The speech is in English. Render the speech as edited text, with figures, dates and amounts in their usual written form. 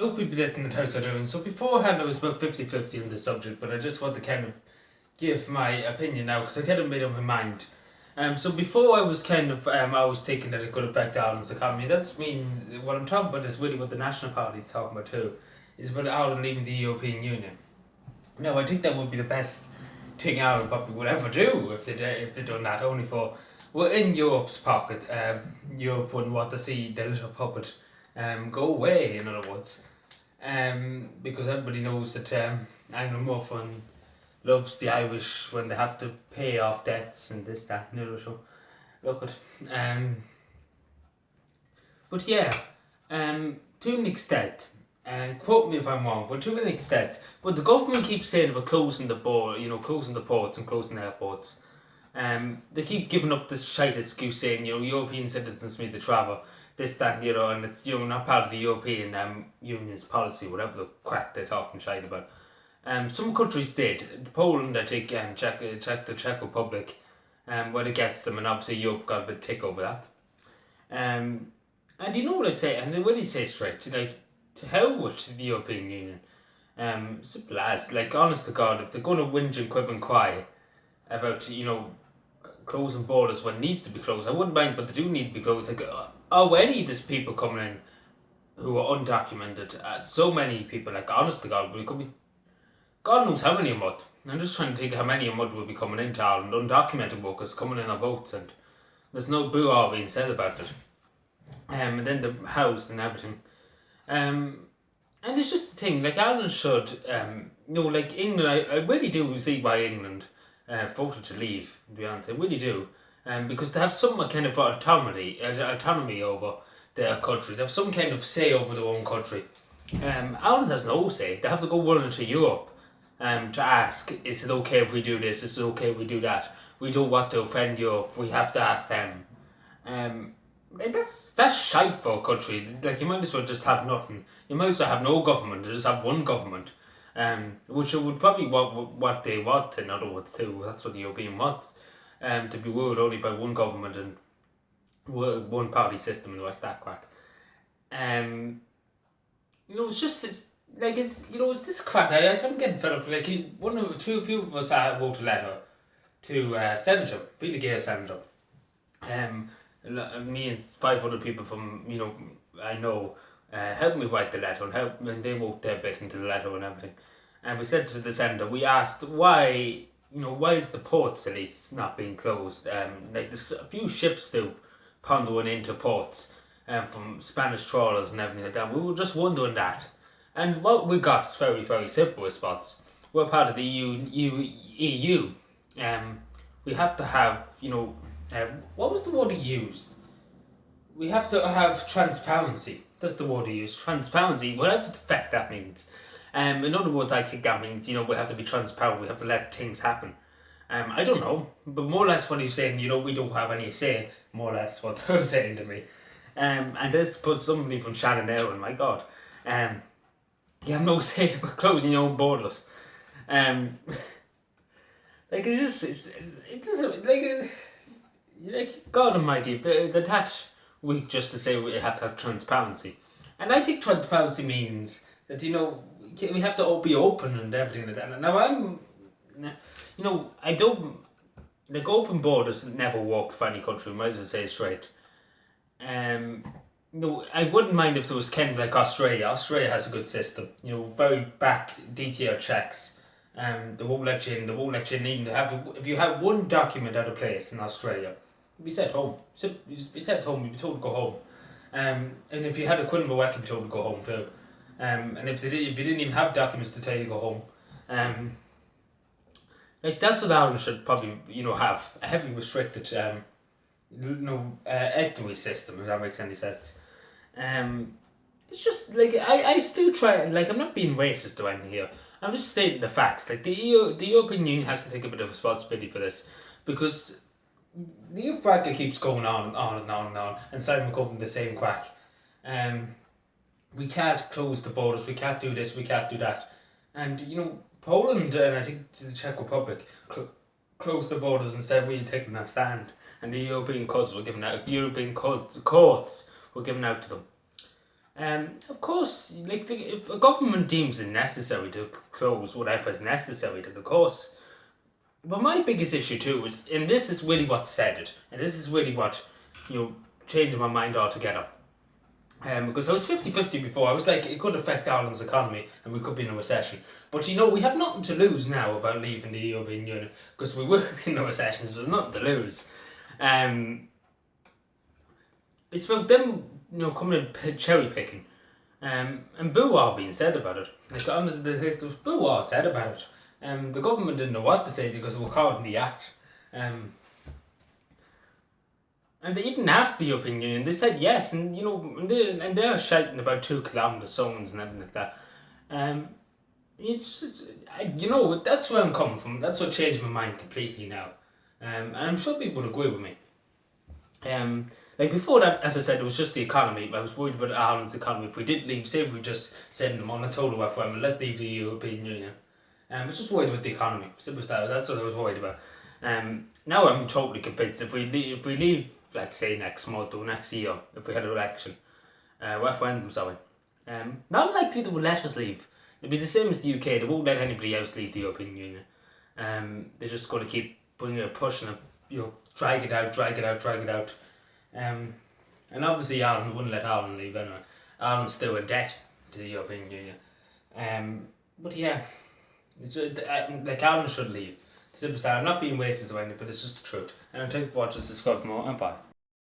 No people that in the house are doing. So beforehand I was about 50-50 on the subject, but I just want to kind of give my opinion now because I kind of made up my mind. So before I was I was thinking that it could affect Ireland's economy. That's mean what I'm talking about is really what the National Party is talking about too, is about Ireland leaving the European Union. Now I think that would be the best thing Ireland probably would ever do if they done that. Only for we're in Europe's pocket. Europe wouldn't want to see the little puppet go away. In other words, because everybody knows that Anglo Muffin loves the Irish when they have to pay off debts and this, that, and the other. So, look at, but yeah, to an extent, and quote me if I'm wrong, but to an extent, what the government keeps saying about closing the closing the ports and closing the airports, they keep giving up this shite excuse saying, European citizens need to travel, this, that, and the other, and it's, not part of the European Union's policy, whatever the crack they're talking shite about. Some countries did. Poland, I think, and the Czech Republic, went against them, and obviously Europe got a bit tick over that. And you know what I say, and they really say straight, like, to hell with the European Union. Simple as, like, honest to God, if they're going to whinge and quib and cry about, closing borders when it needs to be closed, I wouldn't mind, but they do need to be closed. Like, any of these people coming in who are undocumented, so many people, like, honest to God, we could be God knows how many a month. I'm just trying to think how many a month will be coming into Ireland, undocumented workers coming in on boats, and there's no boo-all being said about it. And then the house and everything. And it's just the thing, like Ireland should, like England, I really do see why England voted to leave, to be honest, I really do. Because they have some kind of autonomy over their country. They have some kind of say over their own country. Ireland has no say. They have to go running to Europe to ask, is it okay if we do this? Is it okay if we do that? We don't want to offend Europe. We have to ask them. That's shite for a country. Like, you might as well just have nothing. You might as well have no government. Just have one government. Which would probably what they want, in other words, too. That's what the European wants. To be ruled only by one government and one party system and the rest of that crack. It's this crack. I'm getting fed up. Like, few of us wrote a letter to Senator, Fine Gael Senator. Me and 5 other people from, I know, helped me write the letter and they wrote their bit into the letter and everything. And we said to the Senator, we asked why is the ports at least not being closed? There's a few ships still pondering into ports from Spanish trawlers and everything like that. We were just wondering that. And what we got is very, very simple response. We're part of the EU. We have to have, what was the word he used? We have to have transparency. That's the word he used. Transparency, whatever the fact that means. In other words, I think that means, we have to be transparent. We have to let things happen. I don't know. But more or less what he's saying, we don't have any say. More or less what they're saying to me. And this puts somebody from Shannon Aaron, my God. You have no say about closing your own borders. God Almighty, if they attach weak just to say we have to have transparency. And I think transparency means that, we have to be open and everything like that. Now I don't, like, open borders never worked for any country, might as well say it straight. I wouldn't mind if there was kind of like Australia. Australia has a good system. Very back detailed checks. They won't let you in. They won't let you in even if you have one document out of place in Australia, you'd be sent home. You'd be told to go home. And if you had a criminal record, you'd be told to go home too. And if you didn't even have documents to tell you to go home, that's what Ireland should probably have a heavily restricted entry system, if that makes any sense. It's just like I still try, like, I'm not being racist or anything here. I'm just stating the facts. Like, the European Union has to take a bit of responsibility for this, because the EU crack keeps going on and on and on and on, and Simon McCoven the same crack. We can't close the borders. We can't do this. We can't do that. And Poland and I think the Czech Republic closed the borders and said we had taken a stand, and the European courts were given out to them. Of course, like if a government deems it necessary to close whatever is necessary, then of course. But my biggest issue too is, and this is really what said it, and this is really what, changed my mind altogether. Because I was 50-50 before. I was like, it could affect Ireland's economy and we could be in a recession. But we have nothing to lose now about leaving the European Union, because we will be in a recession, so there's nothing to lose. It's about them, coming and cherry picking. And boo-wah being said about it. Like, honestly, there's boo-wah said about it. The government didn't know what to say because we were caught in the act. And they even asked the European Union. They said yes, and they're shouting about 2 kilometre zones and everything like that. It's just, that's where I'm coming from. That's what changed my mind completely now. And I'm sure people would agree with me. Like before that, as I said, it was just the economy. I was worried about Ireland's economy. If we did leave, say if we just send them on a total referendum, let's leave the European Union. I was just worried about the economy. Simple as that. That's what I was worried about. Now I'm totally convinced if we leave, like say next month or next year, if we had an election, referendum, sorry, not likely they will let us leave. It'll be the same as the UK. They won't let anybody else leave the European Union. They're just going to keep bringing it, pushing it, drag it out. And obviously Ireland wouldn't let Ireland leave anyway. Ireland's still in debt to the European Union. But yeah, it's just, like Ireland should leave. Simple as that. I'm not being racist or anything, but it's just the truth. And thank you for watching. Subscribe for more, and bye.